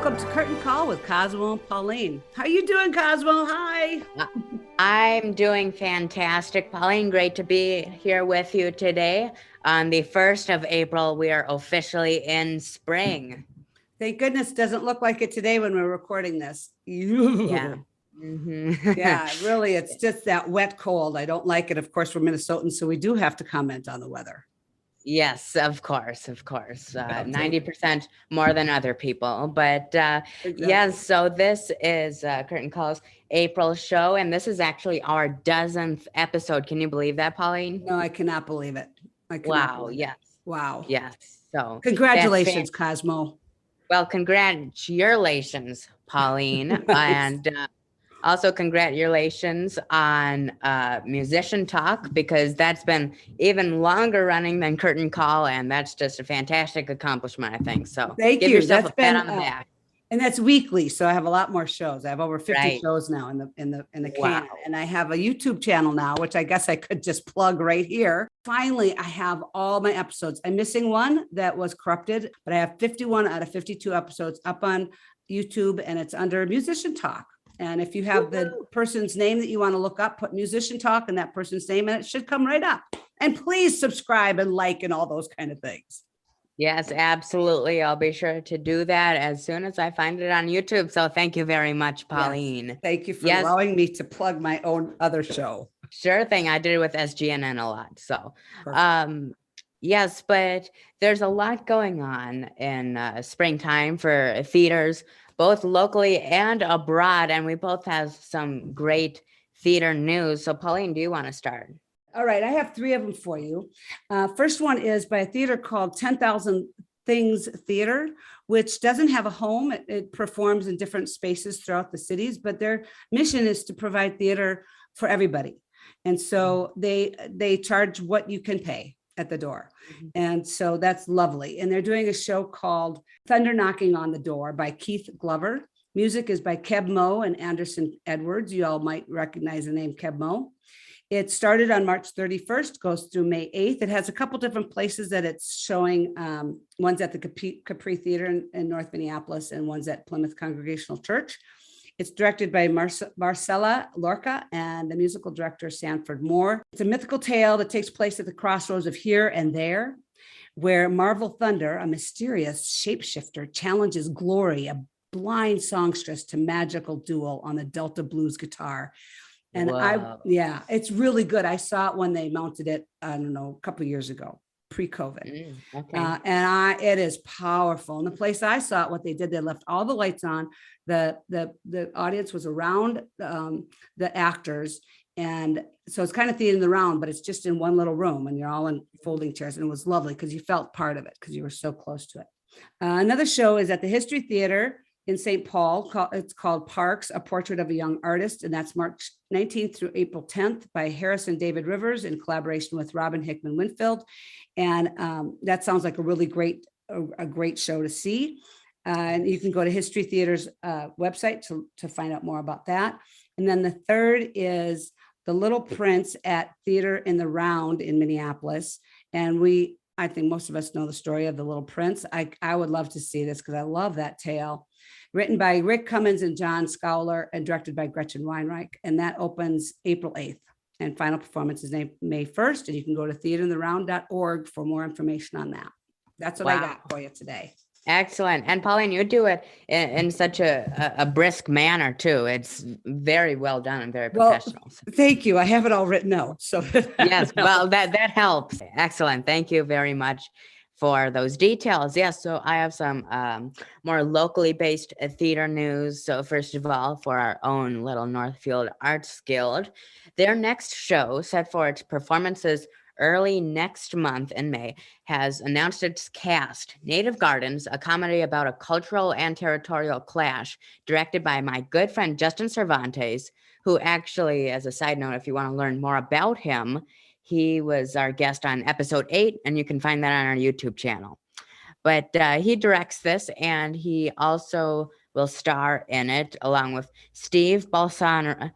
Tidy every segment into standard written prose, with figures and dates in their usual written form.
Welcome to Curtain Call with Cosmo and Pauline. How you doing, Cosmo? Hi. I'm doing fantastic, Pauline. Great to be here with you today. On the 1st of April, we are officially in spring. Thank goodness doesn't look like it today when we're recording this. Yeah. Yeah, really, it's just that wet cold. I don't like it. Of course, we're Minnesotans, so we do have to comment on the weather. Yes, of course. 90% more than other people. But Exactly. yes, so this is Curtain Call's April show, and this is actually our 10th episode. Can you believe that, Pauline? No, I cannot believe it. Wow, yes. Wow. Yes. So congratulations, Cosmo. Well, congratulations, Pauline. And also congratulations on Musician Talk, because that's been even longer running than Curtain Call, and that's just a fantastic accomplishment, I think. So thank give you. yourself That's a pat on the back. And that's weekly, so I have a lot more shows. I have over 50 shows now in the Wow. can, and I have a YouTube channel now, which I guess I could just plug right here. Finally, I have all my episodes. I'm missing one that was corrupted, but I have 51 out of 52 episodes up on YouTube, and it's under Musician Talk. And if you have the person's name that you want to look up, put Musician Talk and that person's name, and it should come right up. And please subscribe and like and all those kind of things. Yes, absolutely. I'll be sure to do that as soon as I find it on YouTube. So thank you very much, Pauline. Yes. Thank you for allowing me to plug my own other show. Sure thing. I did it with SGNN a lot. So, yes, but there's a lot going on in springtime for theaters, both locally and abroad. And we both have some great theater news. So, Pauline, do you want to start? All right, I have 3 of them for you. First one is by a theater called 10,000 Things Theater, which doesn't have a home. It performs in different spaces throughout the cities, but their mission is to provide theater for everybody. And so they charge what you can pay at the door. And so that's lovely. And they're doing a show called Thunder Knocking on the Door by Keith Glover. Music is by Keb Mo and Anderson Edwards. You all might recognize the name Keb Mo. It started on March 31st, goes through May 8th. It has a couple different places that it's showing. One's at the Capri Theater in North Minneapolis, and one's at Plymouth Congregational Church. It's directed by Marcella Lorca and the musical director, Sanford Moore. It's a mythical tale that takes place at the crossroads of here and there, where Marvel Thunder, a mysterious shapeshifter, challenges Glory, a blind songstress, to magical duel on the Delta blues guitar. And it's really good. I saw it when they mounted it, I don't know, a couple of years ago, pre-COVID. It is powerful. And the place I saw it, what they did, they left all the lights on. The audience was around the actors. And so it's kind of theater in the round, but it's just in one little room and you're all in folding chairs. And it was lovely because you felt part of it because you were so close to it. Another show is at the History Theater in St. Paul. It's called Parks, A Portrait of a Young Artist, and that's March 19th through April 10th by Harrison David Rivers in collaboration with Robin Hickman Winfield. And that sounds like a really great show to see. And you can go to History Theater's website to find out more about that. And then the third is The Little Prince at Theater in the Round in Minneapolis. And I think most of us know the story of The Little Prince. I would love to see this because I love that tale. Written by Rick Cummins and John Schouler and directed by Gretchen Weinreich. And that opens April 8th. And final performance is May 1st. And you can go to theaterintheround.org for more information on that. That's what I got for you today. Excellent. And Pauline, you do it in such a brisk manner too. It's very well done and very professional. Thank you. I have it all written out. So yes, well, that helps. Excellent. Thank you very much for those details. Yes, so I have some more locally based theater news. So first of all, for our own little Northfield Arts Guild, their next show, set for its performances early next month in May, has announced its cast, Native Gardens, a comedy about a cultural and territorial clash, directed by my good friend Justin Cervantes, who actually, as a side note, if you want to learn more about him, he was our guest on episode 8, and you can find that on our YouTube channel. But he directs this, and he also will star in it along with Steve Balsarini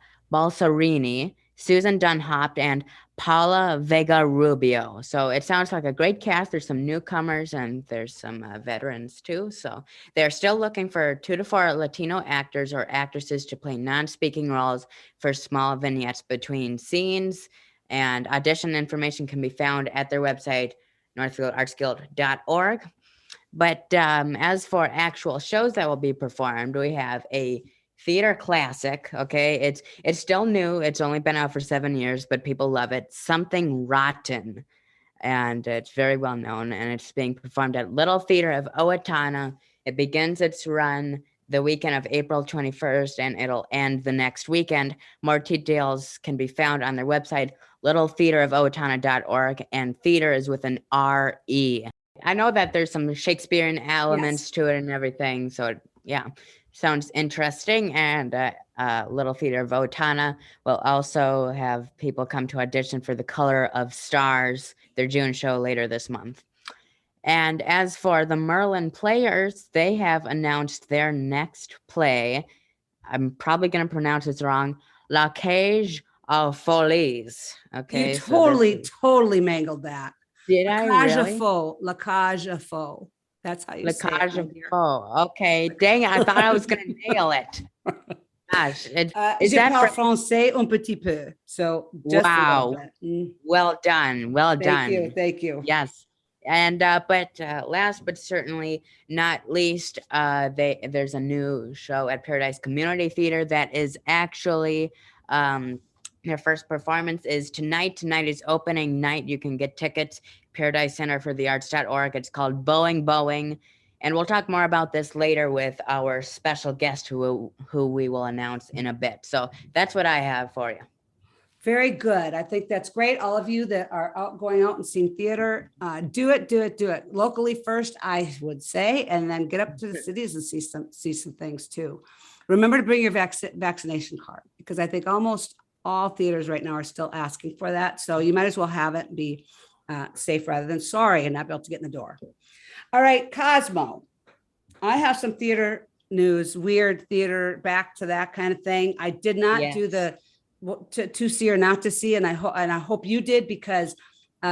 Susan Dunhop, and Paula Vega Rubio. So it sounds like a great cast. There's some newcomers and there's some veterans too. So they're still looking for 2 to 4 Latino actors or actresses to play non-speaking roles for small vignettes between scenes. And audition information can be found at their website, northfieldartsguild.org. But as for actual shows that will be performed, we have a theater classic. Okay, it's still new. It's only been out for 7 years, but people love it. Something Rotten, and it's very well known. And it's being performed at Little Theater of Owatonna. It begins its run the weekend of April 21st, and it'll end the next weekend. More details can be found on their website, littletheaterofowatonna.org, and theater is with an R-E. I know that there's some Shakespearean elements to it and everything. So yeah, sounds interesting. And Little Theater of Owatonna will also have people come to audition for The Color of Stars, their June show later this month. And as for the Merlin Players, they have announced their next play. I'm probably going to pronounce this wrong. La Cage aux Folies. Okay. You totally mangled that. Did I really? La Cage aux Faux. That's how you say it. Cage aux Okay. Dang it. I thought I was going to nail it. Gosh. Je parle français un petit peu. So just wow. Well done. Well done. Thank you. Yes. And but last but certainly not least, there's a new show at Paradise Community Theater that is actually their first performance is tonight. Tonight is opening night. You can get tickets, Paradise Center for the Arts.org. It's called Boeing. And we'll talk more about this later with our special guest who we will announce in a bit. So that's what I have for you. Very good. I think that's great. All of you that are going out and seeing theater, do it locally first, I would say, and then get up to the cities and see some things too. Remember to bring your vaccination card, because I think almost all theaters right now are still asking for that. So you might as well have it and be safe rather than sorry and not be able to get in the door. All right, Cosmo, I have some theater news, weird theater, back to that kind of thing. I did not do the to see or not to see, and I hope you did, because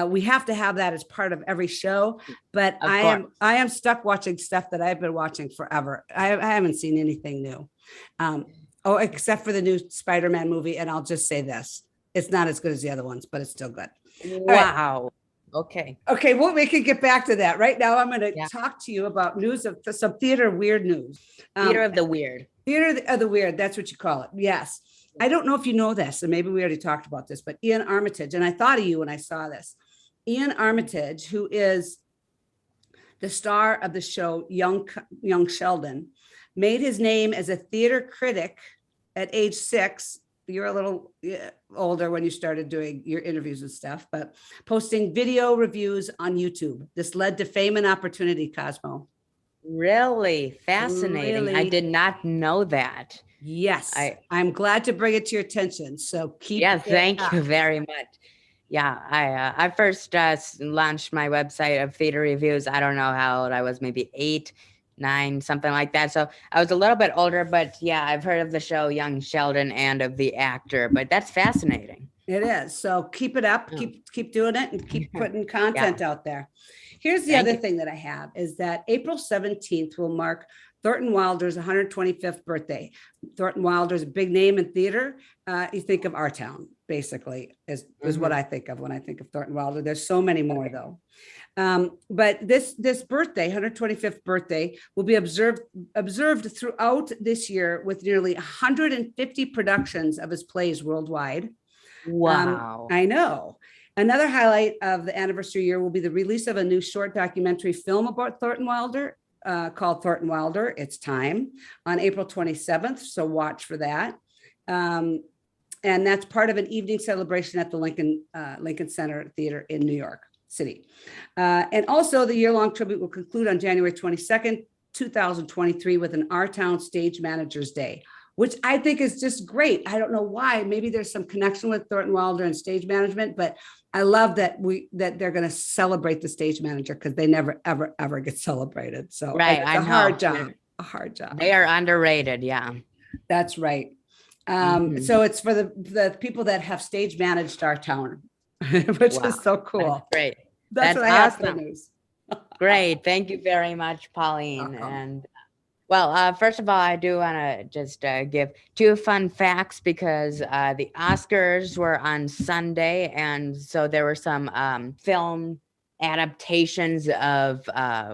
we have to have that as part of every show. But I am stuck watching stuff that I've been watching forever. I haven't seen anything new, except for the new Spider-Man movie. And I'll just say this: it's not as good as the other ones, but it's still good. Wow. Right. Okay. Well, we can get back to that. Right now, I'm going to talk to you about news of some theater weird news. Theater of the weird. Theater of the weird. That's what you call it. Yes. I don't know if you know this, and maybe we already talked about this, but Ian Armitage, and I thought of you when I saw this. Ian Armitage, who is the star of the show Young Sheldon, made his name as a theater critic at age 6. You're a little older when you started doing your interviews and stuff, but posting video reviews on YouTube. This led to fame and opportunity, Cosmo. Really fascinating. Really? I did not know that. Yes, I'm glad to bring it to your attention. So thank you very much. Yeah, I first launched my website of theater reviews. I don't know how old I was, maybe 8, 9, something like that. So I was a little bit older, but yeah, I've heard of the show Young Sheldon and of the actor, but that's fascinating. It is. So keep it up, keep doing it, and keep putting content out there. Here's the other thing that I have is that April 17th will mark Thornton Wilder's 125th birthday. Thornton Wilder's a big name in theater. You think of Our Town, basically, is what I think of when I think of Thornton Wilder. There's so many more, though. But this birthday, 125th birthday, will be observed throughout this year with nearly 150 productions of his plays worldwide. Wow. I know. Another highlight of the anniversary year will be the release of a new short documentary film about Thornton Wilder, called Thornton Wilder, It's Time, on April 27th. So watch for that. And that's part of an evening celebration at the Lincoln Center Theater in New York City. And also the year-long tribute will conclude on January 22nd, 2023 with an Our Town Stage Managers Day, which I think is just great. I don't know why. Maybe there's some connection with Thornton Wilder and stage management, but I love that they're going to celebrate the stage manager, because they never, ever get celebrated. So right, it's a hard job. They are underrated. Yeah, that's right. Mhm. So it's for the people that have stage managed our town, which Wow, is so that's cool. great. That's That's what I have for the awesome. news. Great. Thank you very much, Pauline. Welcome. And well, first of all, I do want to just give two fun facts because the Oscars were on Sunday, and so there were some film adaptations of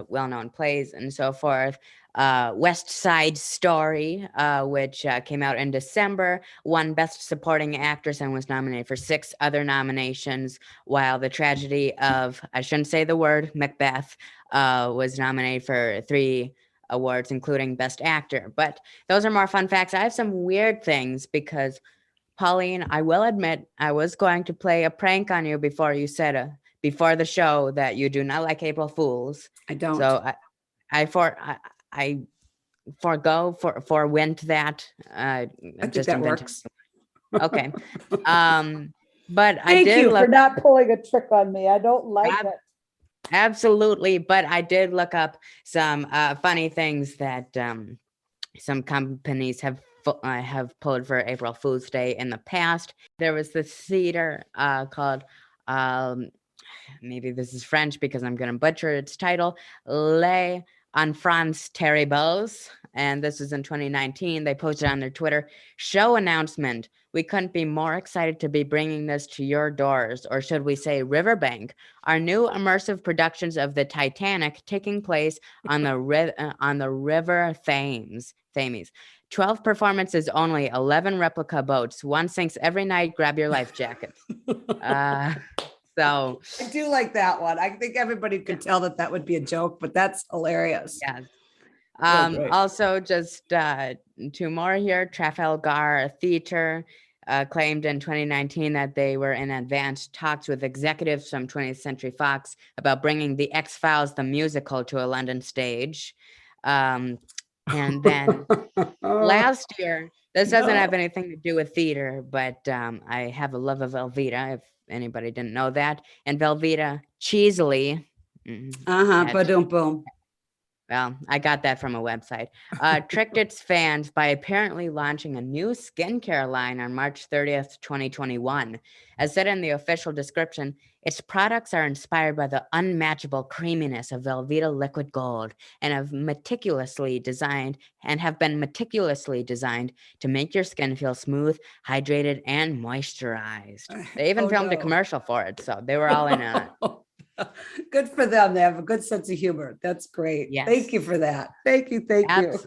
well-known plays and so forth. West Side Story, which came out in December, won Best Supporting Actress and was nominated for 6 other nominations, while The Tragedy of, I shouldn't say the word, Macbeth, was nominated for 3 awards, including Best Actor. But those are more fun facts. I have some weird things because, Pauline, I will admit I was going to play a prank on you before you said before the show that you do not like April Fools. I don't. So I forwent that. I think Just that invented. works. Okay. But I Thank did you for look not pulling a trick on me. I don't like Ab- it. absolutely, but I did look up some funny things that some companies have pulled for April Fool's Day in the past. There was this theater called, maybe this is French because I'm going to butcher its title, Les Enfants Terribles. And this was in 2019. They posted on their Twitter, show announcement. We couldn't be more excited to be bringing this to your doors, or should we say riverbank. Our new immersive productions of the Titanic taking place on the river Thames. 12 performances only, 11 replica boats. One sinks every night. Grab your life jackets. So I do like that one. I think everybody could tell that that would be a joke, but that's hilarious. yes. Great. Also, just 2 more here. Trafalgar Theatre claimed in 2019 that they were in advanced talks with executives from 20th Century Fox about bringing the X-Files, the musical, to a London stage. And then last year, this doesn't have anything to do with theater, but I have a love of Velveeta, if anybody didn't know that. And Velveeta cheesily. Boom, boom. Well, I got that from a website. Tricked its fans by apparently launching a new skincare line on March 30th, 2021. As said in the official description, its products are inspired by the unmatchable creaminess of Velveeta liquid gold and have been meticulously designed to make your skin feel smooth, hydrated, and moisturized. They even filmed a commercial for it, so they were all in on it. Good for them. They have a good sense of humor. That's great. Yes. Thank you for that. Thank you. Thank you.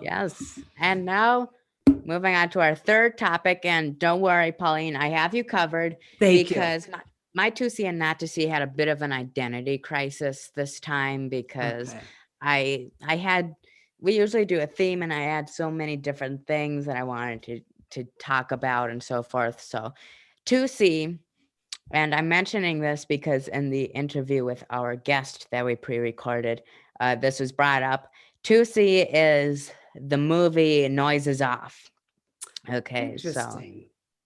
Yes. And now moving on to our third topic. And don't worry, Pauline, I have you covered. Thank because my to see and not to see had a bit of an identity crisis this time because we usually do a theme and I had so many different things that I wanted to talk about and so forth. So to see. And I'm mentioning this because in the interview with our guest that we pre-recorded, this was brought up. To see is the movie Noises Off. Okay, so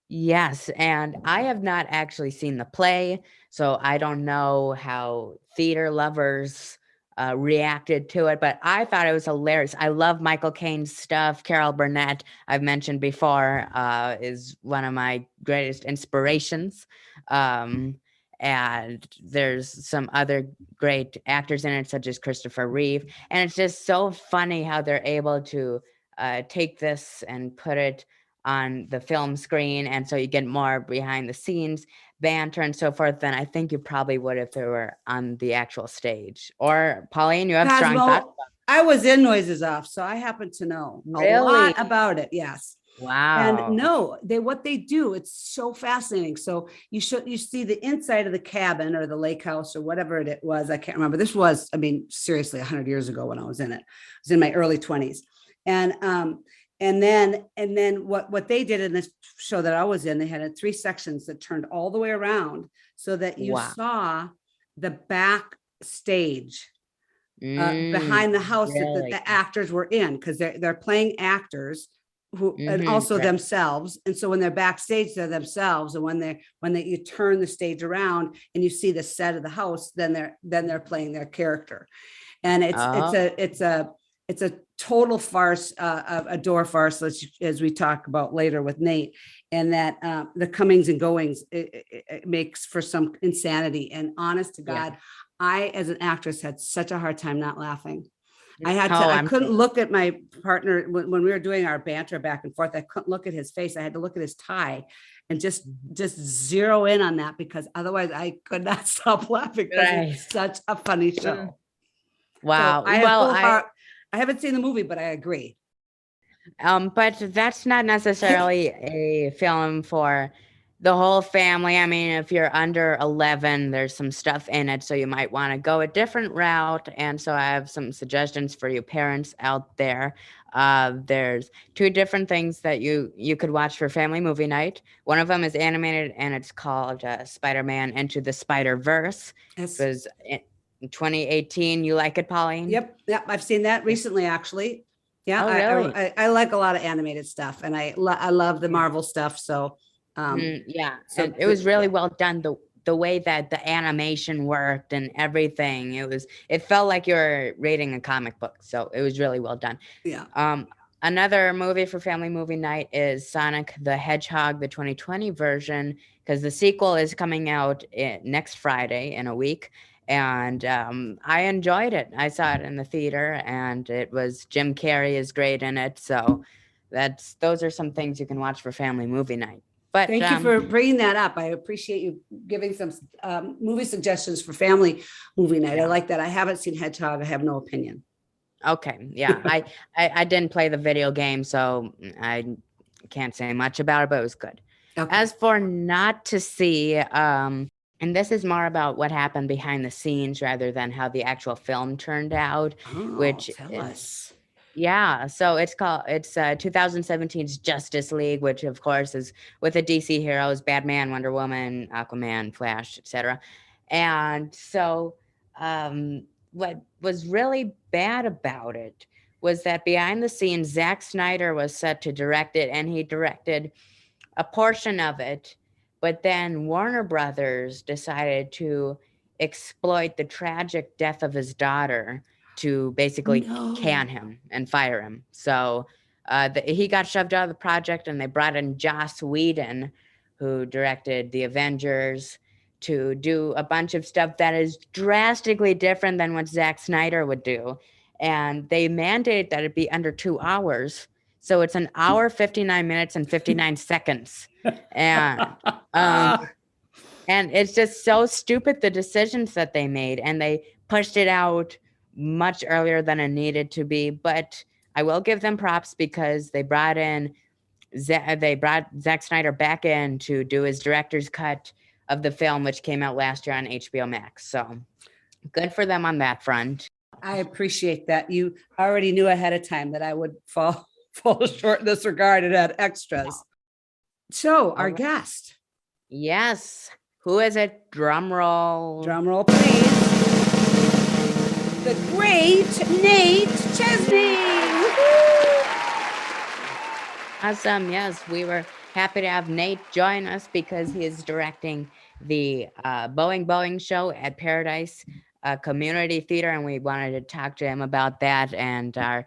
yes, and I have not actually seen the play, so I don't know how theater lovers reacted to it, but I thought it was hilarious. I love Michael Caine's stuff. Carol Burnett, I've mentioned before, is one of my greatest inspirations. And there's some other great actors in it, such as Christopher Reeve. And it's just so funny how they're able to take this and put it on the film screen. And so you get more behind the scenes banter and so forth than I think you probably would if they were on the actual stage. Or Pauline, you have strong thoughts? I was in Noises Off, so I happen to know a lot about it. Yes. Wow. And no, what they do, it's so fascinating. So you see the inside of the cabin or the lake house or whatever it was. I can't remember. This was, seriously, 100 years ago when I was in it. I was in my early 20s. And then what they did in this show that I was in, they had 3 sections that turned all the way around so that you saw the backstage behind the house that the actors were in, because they're playing actors who and also themselves. And so when they're backstage, they're themselves. And when you turn the stage around and you see the set of the house, then they're playing their character. And it's a total farce, a door farce, as we talk about later with Nate, and that the comings and goings, it makes for some insanity. And honest to Yeah. God, I, as an actress, had such a hard time not laughing. I I'm couldn't sure. look at my partner when we were doing our banter back and forth. I couldn't look at his face. I had to look at his tie and just zero in on that, because otherwise I could not stop laughing, because Right. it's such a funny show. Wow. So I Well, I haven't seen the movie, but I agree. but that's not necessarily a film for the whole family. I mean, if you're under 11, there's some stuff in it, so you might want to go a different route. And so I have some suggestions for you parents out there. There's two different things that you could watch for family movie night. One of them is animated, and it's called Spider-Man Into the Spider-Verse. Yes. It was in 2018. You like it, Pauline? Yep. I've seen that recently, actually. Yeah, Oh, really? I like a lot of animated stuff, and I love the Marvel stuff. So, Yeah, so and it was really well done. The way that the animation worked and everything, it felt like you were reading a comic book. So it was really well done. yeah. Another movie for family movie night is Sonic the Hedgehog, the 2020 version, because the sequel is coming out next Friday in a week. And I enjoyed it. I saw it in the theater, and it was Jim Carrey is great in it. So those are some things you can watch for family movie night. But Thank you for bringing that up. I appreciate you giving some movie suggestions for family movie night. I like that. I haven't seen Hedgehog. I have no opinion. Okay. Yeah. I didn't play the video game, so I can't say much about it, but it was good. Okay. As for not to see, and this is more about what happened behind the scenes rather than how the actual film turned out, which tell us. Yeah, so it's 2017's Justice League, which of course is with the DC heroes, Batman, Wonder Woman, Aquaman, Flash, etc. And so what was really bad about it was that behind the scenes, Zack Snyder was set to direct it, and he directed a portion of it, but then Warner Brothers decided to exploit the tragic death of his daughter to basically can him and fire him. So he got shoved out of the project, and they brought in Joss Whedon, who directed The Avengers, to do a bunch of stuff that is drastically different than what Zack Snyder would do. And they mandated that it be under 2 hours. So it's an hour, 59 minutes, and 59 seconds. And it's just so stupid, the decisions that they made. And they pushed it out much earlier than it needed to be. But I will give them props, because they brought Zack Snyder back in to do his director's cut of the film, which came out last year on HBO Max. So good for them on that front. I appreciate that. You already knew ahead of time that I would fall short in this regard and had extras. So our guest. Yes. Who is it? Drum roll. Drum roll, please. The great Nate Chesney. Woo-hoo! Awesome. Yes, we were happy to have Nate join us, because he is directing the Boeing show at Paradise Community Theater, and we wanted to talk to him about that. And our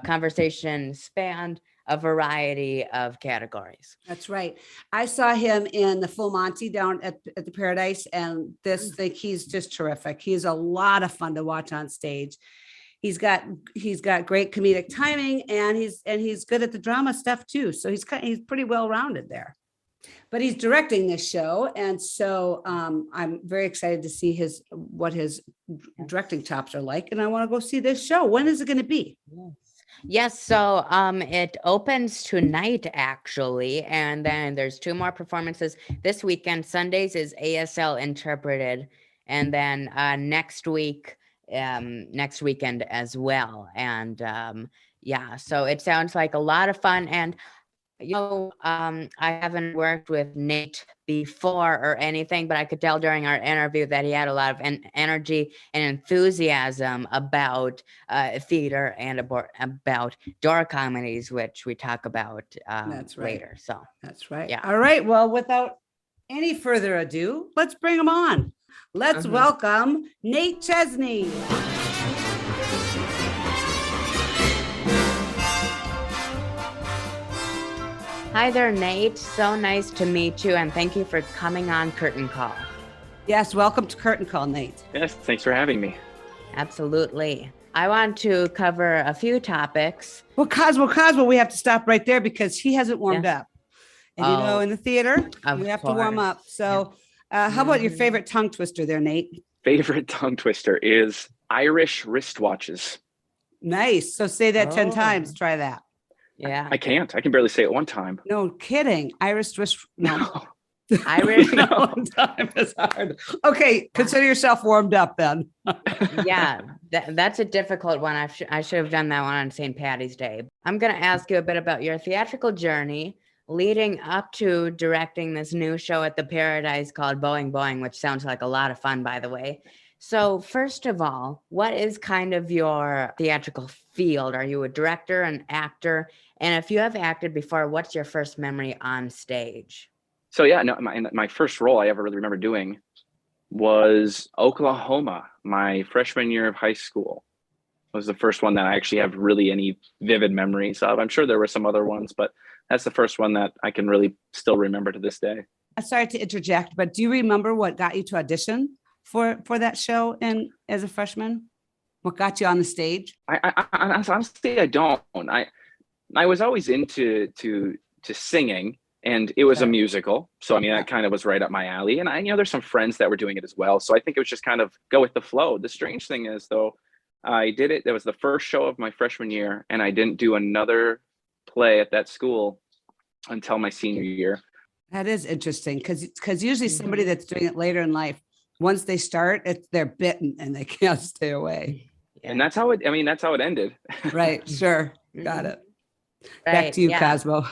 conversation spanned a variety of categories. That's right. I saw him in the Full Monty down at the Paradise, and he's just terrific. He's a lot of fun to watch on stage. He's got great comedic timing, and he's good at the drama stuff too. So he's pretty well rounded there. But he's directing this show, and so I'm very excited to see what his directing chops are like, and I want to go see this show. When is it going to be? Yes, so it opens tonight, actually, and then there's 2 more performances this weekend. Sundays is ASL Interpreted, and then next weekend as well. And so it sounds like a lot of fun. And I haven't worked with Nate before or anything, but I could tell during our interview that he had a lot of energy and enthusiasm about theater and about door comedies, which we talk about That's right. later. So that's right. Yeah. All right. Well, without any further ado, let's bring him on. Let's welcome Nate Chesney. Hi there, Nate. So nice to meet you, and thank you for coming on Curtain Call. Yes, welcome to Curtain Call, Nate. Yes, thanks for having me. Absolutely. I want to cover a few topics. Well, Cosmo, we have to stop right there because he hasn't warmed Yes. up. And you know, Oh, in the theater, of you have to warm course. up. So how about your Mhm. favorite tongue twister there, Nate? Favorite tongue twister is Irish wristwatches. Nice. So say that 10 Oh. times. Try that. Yeah. I can't. I can barely say it one time. No kidding. Irish twist. No. Irish. No. One time is hard. Okay. Consider yourself warmed up then. Yeah, that's a difficult one. I should have done that one on St. Patty's Day. I'm going to ask you a bit about your theatrical journey leading up to directing this new show at the Paradise called Boing Boing, which sounds like a lot of fun, by the way. So first of all, what is kind of your theatrical field? Are you a director, an actor? And if you have acted before, what's your first memory on stage? So yeah, no, my first role I ever really remember doing was Oklahoma, my freshman year of high school. Was the first one that I actually have really any vivid memories of. I'm sure there were some other ones, but that's the first one that I can really still remember to this day. Sorry to interject, but do you remember what got you to audition for that show and as a freshman? What got you on the stage? Honestly, I don't. I was always into singing, and it was a Sure. musical. So I mean, that kind of was right up my alley. And there's some friends that were doing it as well. So I think it was just kind of go with the flow. The strange thing is, though, I did it. That was the first show of my freshman year, and I didn't do another play at that school until my senior year. That is interesting because usually somebody Mhm. that's doing it later in life, once they start, they're bitten and they can't stay away. And that's how it. I mean, that's how it ended. Right. Sure. Got Mhm. it. Back Right, to you, yeah. Cosmo.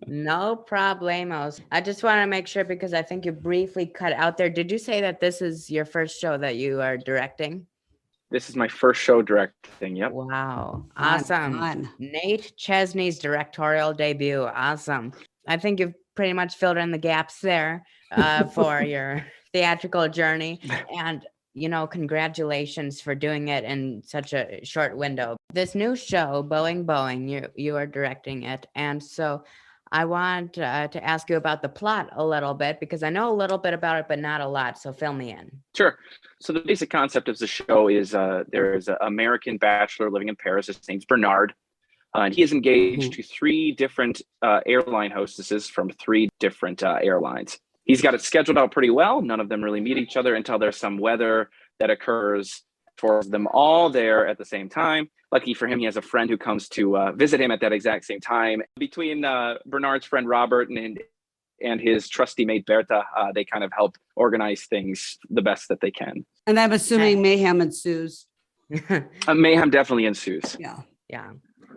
No problemos. I just want to make sure because I think you briefly cut out there. Did you say that this is your first show that you are directing? This is my first show directing. Yep. Wow. Fun, Awesome. fun. Nate Chesney's directorial debut. Awesome. I think you've pretty much filled in the gaps there for your theatrical journey. And, congratulations for doing it in such a short window. This new show, Boing Boing, you are directing it. And so I want to ask you about the plot a little bit because I know a little bit about it, but not a lot. So fill me in. Sure. So the basic concept of the show is there is an American bachelor living in Paris. His name's Bernard. And he is engaged to three different airline hostesses from three different airlines. He's got it scheduled out pretty well. None of them really meet each other until there's some weather that occurs for them all there at the same time. Lucky for him, he has a friend who comes to visit him at that exact same time. Between Bernard's friend Robert and his trusty mate Berta, they kind of help organize things the best that they can. And I'm assuming mayhem ensues. Mayhem definitely ensues. Yeah.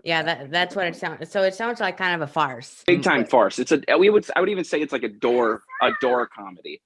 Yeah, that's what it sounds. So it sounds like kind of a farce. Big time farce. I would even say it's like a door comedy.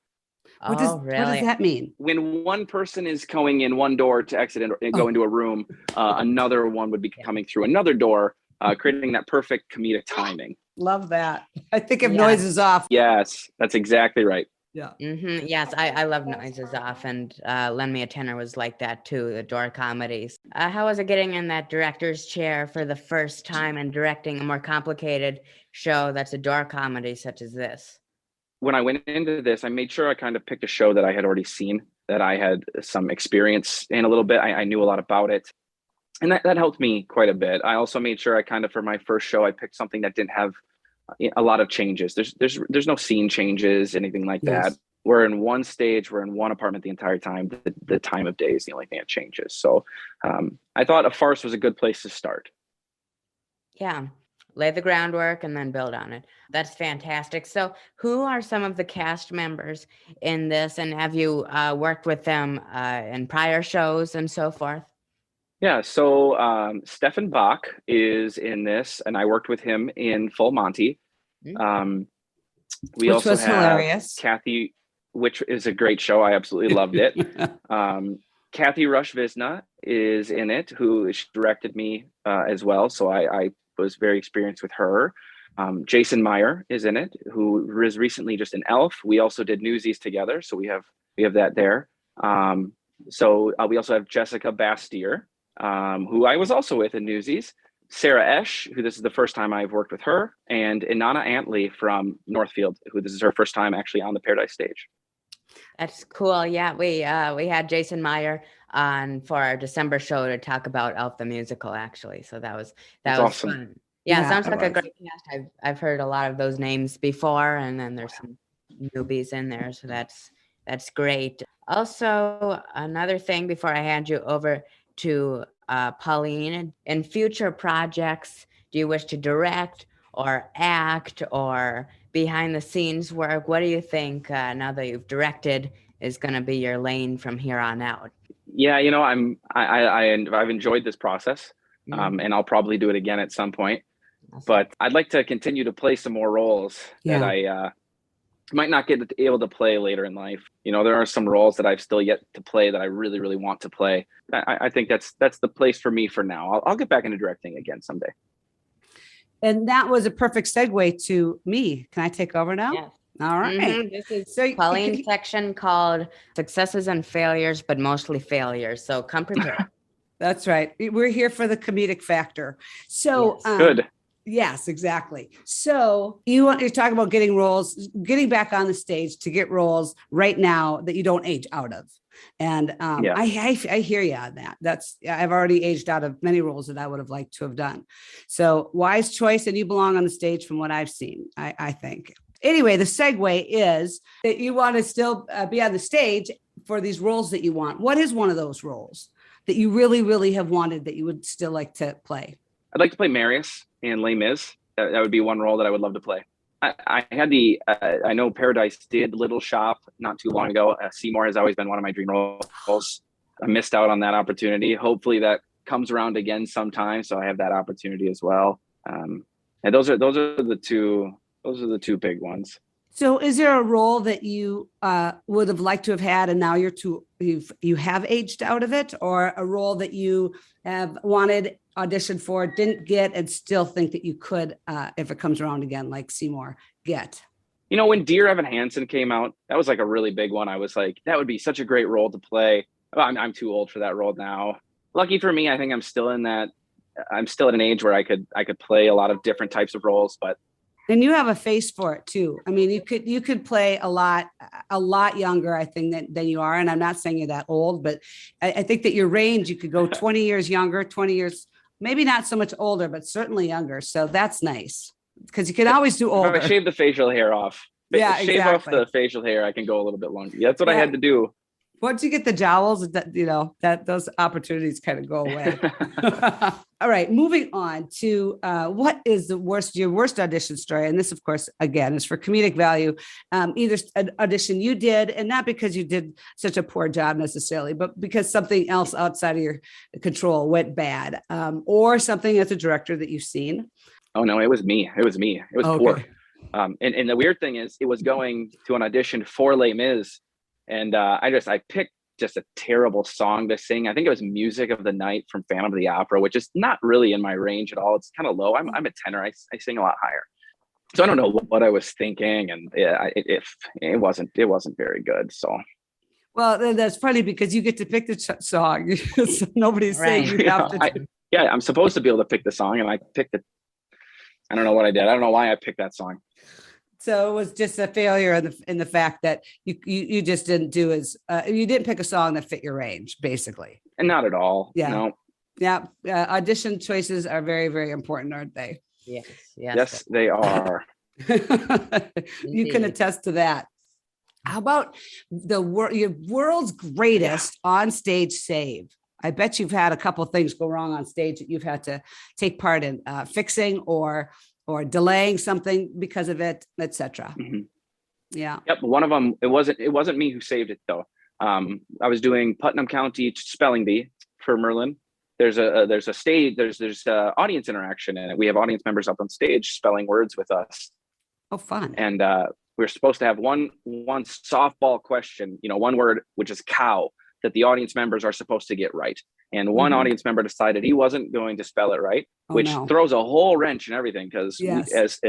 Oh, What does really? that mean? When one person is going in one door to exit and go into a room, another one would be coming through another door, creating that perfect comedic timing. Love that. I think if Yeah. noise is off. Yes, that's exactly right. Yeah. Mm-hmm. Yes, I love Noises Off, and Lend Me a Tenor was like that too, the door comedies. How was it getting in that director's chair for the first time and directing a more complicated show that's a door comedy such as this? When I went into this, I made sure I kind of picked a show that I had already seen, that I had some experience in a little bit. I knew a lot about it. And that helped me quite a bit. I also made sure I kind of, for my first show, I picked something that didn't have a lot of changes. There's no scene changes, anything like that. Yes. We're in one stage, we're in one apartment the entire time. The time of day is the only thing that changes. So I thought a farce was a good place to start. Yeah, lay the groundwork and then build on it. That's fantastic. So who are some of the cast members in this, and have you worked with them in prior shows and so forth? Yeah, so Stefan Bach is in this, and I worked with him in Full Monty. We Which also was have hilarious. Kathy, which is a great show. I absolutely loved it. Kathy Rush-Visna is in it, who she directed me as well. So I was very experienced with her. Jason Meyer is in it, who was recently just an Elf. We also did Newsies together, so we have that there. So we also have Jessica Bastier, who I was also with in Newsies. Sarah Esch, who this is the first time I've worked with her, and Inanna Antley from Northfield, who this is her first time actually on the Paradise stage. That's cool. Yeah, we had Jason Meyer on for our December show to talk about Elf the musical, actually. So that was That's awesome. fun. Yeah, Yeah, sounds it like a was. great cast. I've heard a lot of those names before, and then there's some newbies in there, so that's great. Also, another thing before I hand you over to Pauline, in future projects, do you wish to direct or act or behind the scenes work? What do you think now that you've directed is going to be your lane from here on out? Yeah, you know, I've enjoyed this process, and I'll probably do it again at some point. Awesome. But I'd like to continue to play some more roles that I might not get able to play later in life. You know, there are some roles that I've still yet to play that I really, really want to play. I think that's the place for me for now. I'll get back into directing again someday. And that was a perfect segue to me. Can I take over now? Yes. All right. This is So Pauline's section called Successes and Failures, but mostly failures. So come prepared. That's right. We're here for the comedic factor. So Yes. Good. Yes, exactly. So you're talking about getting roles, getting back on the stage to get roles right now that you don't age out of. And Yeah. I hear you on that. I've already aged out of many roles that I would have liked to have done. So wise choice, and you belong on the stage from what I've seen, I think. Anyway, the segue is that you want to still be on the stage for these roles that you want. What is one of those roles that you really, really have wanted that you would still like to play? I'd like to play Marius in Les Mis. That would be one role that I would love to play. I had I know Paradise did Little Shop not too long ago. Seymour has always been one of my dream roles. I missed out on that opportunity. Hopefully that comes around again sometime, so I have that opportunity as well. And those are the two big ones. So is there a role that you would have liked to have had and now you have aged out of it, or a role that you have wanted, auditioned for, didn't get, and still think that you could, if it comes around again, like Seymour, get? You know, when Dear Evan Hansen came out, that was like a really big one. I was like, that would be such a great role to play. Oh, I'm too old for that role now. Lucky for me, I think I'm still at an age where I could play a lot of different types of roles, but And you have a face for it too. I mean, you could play a lot younger, I think, than you are. And I'm not saying you're that old, but I think that your range, you could go 20 years younger, 20 years, maybe not so much older, but certainly younger. So that's nice because you can always do older. if I shave the facial hair off. Yeah, shave off exactly. the facial hair, I can go a little bit longer. That's what I had to do. Once you get the jowls, that those opportunities kind of go away. All right, moving on to what is your worst audition story? And this, of course, again, is for comedic value. Either an audition you did, and not because you did such a poor job necessarily, but because something else outside of your control went bad, or something as a director that you've seen. Oh no, it was me. It was poor. And the weird thing is, it was going to an audition for Les Mis. And I picked just a terrible song to sing. I think it was Music of the Night from Phantom of the Opera, which is not really in my range at all. It's kind of low. I'm a tenor. I sing a lot higher. So I don't know what I was thinking, and it wasn't very good. So. Well, that's funny because you get to pick the song. So nobody's saying you have to. I'm supposed to be able to pick the song, and I picked it. I don't know what I did. I don't know why I picked that song. So it was just a failure in the fact that you just didn't do you didn't pick a song that fit your range, basically. And not at all. Yeah. No. Yeah. Audition choices are very, very important, aren't they? Yes, they are. You can attest to that. How about your world's greatest on-stage save? I bet you've had a couple of things go wrong on stage that you've had to take part in fixing or delaying something because of it, etc. Mm-hmm. Yeah. Yep. One of them, it wasn't me who saved it though. I was doing Putnam County Spelling Bee for Merlin. There's a stage, there's audience interaction in it. We have audience members up on stage spelling words with us. Oh, fun. And we're supposed to have one softball question, one word, which is cow, that the audience members are supposed to get right. And one audience member decided he wasn't going to spell it right, which throws a whole wrench in everything. Because as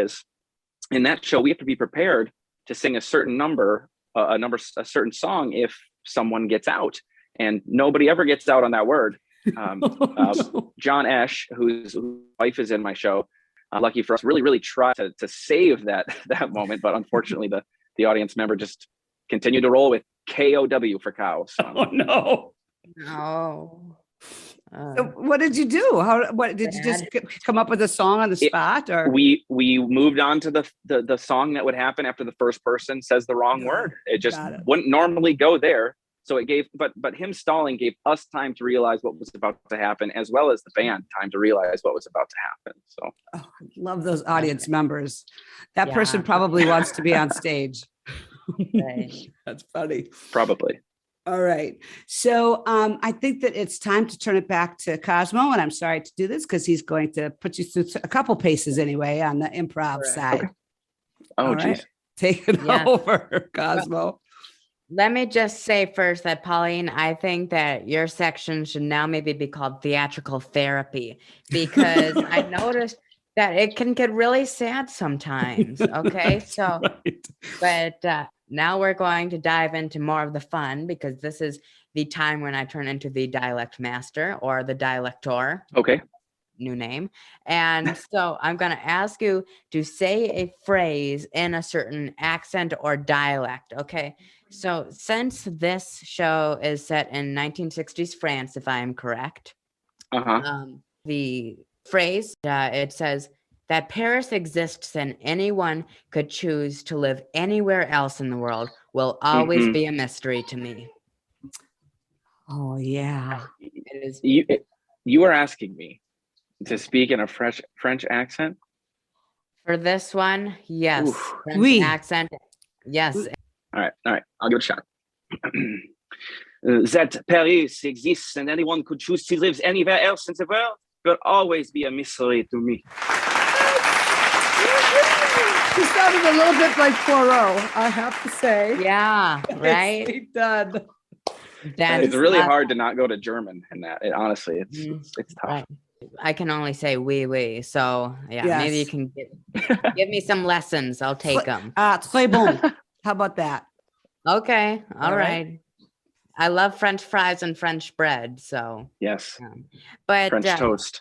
in that show, we have to be prepared to sing a certain a certain song if someone gets out, and nobody ever gets out on that word. John Esch, whose wife is in my show, lucky for us, really tried to save that moment, but unfortunately the audience member just continued to roll with KOW for cow. So. Oh no. No. So what did you do? What did you just come up with a song on the spot, or we moved on to the song that would happen after the first person says the wrong word. It just wouldn't normally go there. So it gave, but him stalling gave us time to realize what was about to happen, as well as the band time to realize what was about to happen. So I love those audience members. That person probably wants to be on stage. Right. That's funny. Probably. All right. So I think that it's time to turn it back to Cosmo, and I'm sorry to do this because he's going to put you through a couple paces anyway on the improv side. Okay. Oh, geez. Right. Take it over, Cosmo. Let me just say first that, Pauline, I think that your section should now maybe be called theatrical therapy, because I noticed that it can get really sad sometimes. Okay. So, but now we're going to dive into more of the fun, because this is the time when I turn into the dialect master, or the dialector. Okay. New name. And so I'm going to ask you to say a phrase in a certain accent or dialect. Okay. So since this show is set in 1960s France, if I am correct, the phrase, it says that Paris exists and anyone could choose to live anywhere else in the world will always be a mystery to me. Oh, yeah. It is. You are asking me to speak in a French accent? For this one, yes. Oof. French accent, yes. All right. I'll give it a shot. That Paris exists and anyone could choose to live anywhere else in the world will always be a mystery to me. He sounded a little bit like Poirot, I have to say. Yeah, right? Nicely done. It's really hard to not go to German in that. Honestly, it's tough. Right. I can only say oui. So yeah, maybe you can give me some lessons. I'll take them. Très bon. How about that? Okay. All right. I love French fries and French bread. So yes. But French toast.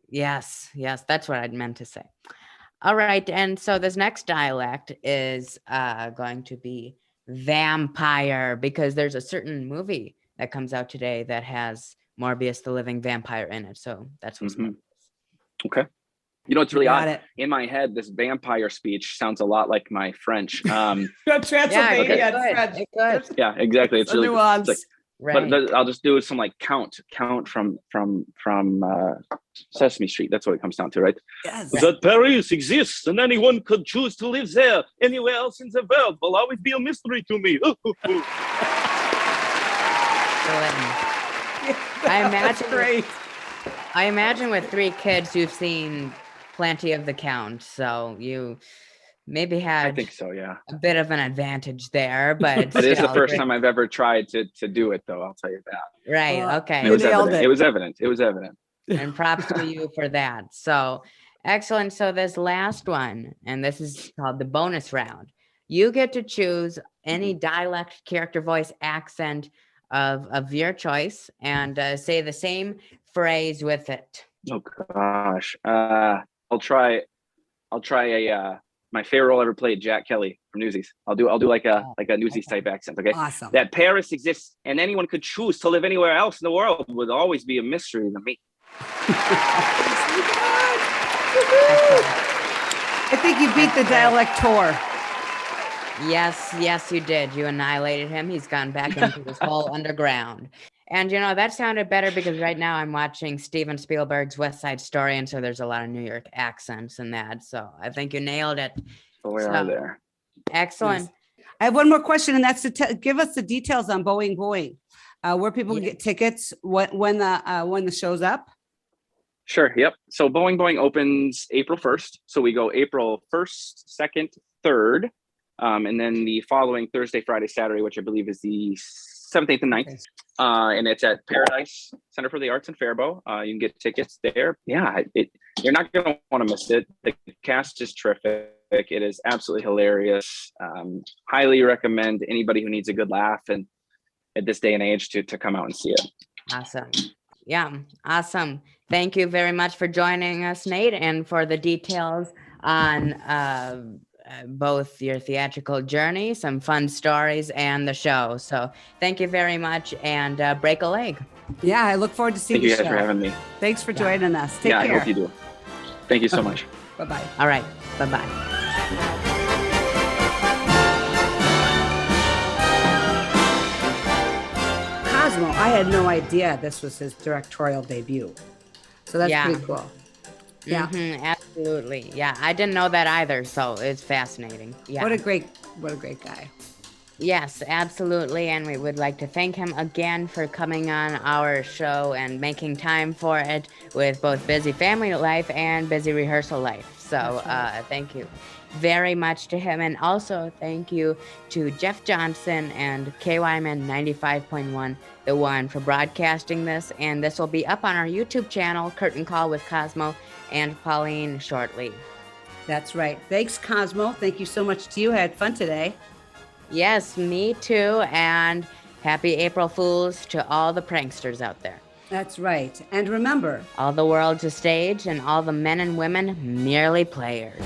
Yes. That's what I'd meant to say. All right. And so this next dialect is going to be vampire, because there's a certain movie that comes out today that has Morbius the living vampire in it. So that's what's okay. You know, it's really odd. In my head, this vampire speech sounds a lot like my French. Transylvania French. Yeah, exactly. It's really nuance. Right. But I'll just do some like count from Sesame Street. That's what it comes down to, right? Yes. That Paris exists and anyone could choose to live there. Anywhere else in the world will always be a mystery to me. I imagine with 3 kids, you've seen plenty of The Count, so you maybe had I think so, yeah. a bit of an advantage there, but it is the first time I've ever tried to do it, though. I'll tell you that. Right. Okay. It was evident. It was evident. And props to you for that. So excellent. So this last one, and this is called the bonus round. You get to choose any dialect, character, voice, accent of your choice, and say the same phrase with it. Oh gosh. I'll try my favorite role ever played, Jack Kelly from Newsies. I'll do like a Newsies type accent. Okay. Awesome. That Paris exists and anyone could choose to live anywhere else in the world would always be a mystery to me. I think you beat the dialector. Yes, you did. You annihilated him. He's gone back into his hole underground. And, you know, that sounded better because right now I'm watching Steven Spielberg's West Side Story. And so there's a lot of New York accents in that. So I think you nailed it. Where are there? Excellent. Yes. I have one more question, and that's to give us the details on Boeing, where people can get tickets when the show's up. Sure. Yep. So Boeing opens April 1st. So we go April 1st, 2nd, 3rd. And then the following Thursday, Friday, Saturday, which I believe is the 7th, 8th, and 9th. Okay. And it's at Paradise Center for the Arts in Faribault. You can get tickets there. Yeah, you're not going to want to miss it. The cast is terrific. It is absolutely hilarious. Highly recommend anybody who needs a good laugh and at this day and age to come out and see it. Awesome. Yeah, awesome. Thank you very much for joining us, Nate, and for the details on both your theatrical journey, some fun stories, and the show. So thank you very much, and break a leg. Yeah, I look forward to seeing Thank you the guys for show. having me. Thanks for joining us. Take Yeah, I care. hope you do. Thank you so much. Bye-bye. All right, bye-bye. Cosmo, I had no idea this was his directorial debut. So that's Yeah. pretty cool. Yeah. Absolutely. Yeah, I didn't know that either, so it's fascinating. Yeah. What a great guy. Yes, absolutely. And we would like to thank him again for coming on our show and making time for it with both busy family life and busy rehearsal life. So thank you very much to him. And also thank you to Jeff Johnson and KYMN 95.1, The One, for broadcasting this. And this will be up on our YouTube channel, Curtain Call with Cosmo and Pauline, shortly. That's right. Thanks, Cosmo. Thank you so much to you. I had fun today. Yes, me too. And happy April Fools to all the pranksters out there. That's right. And remember, All the world's a stage and all the men and women merely players.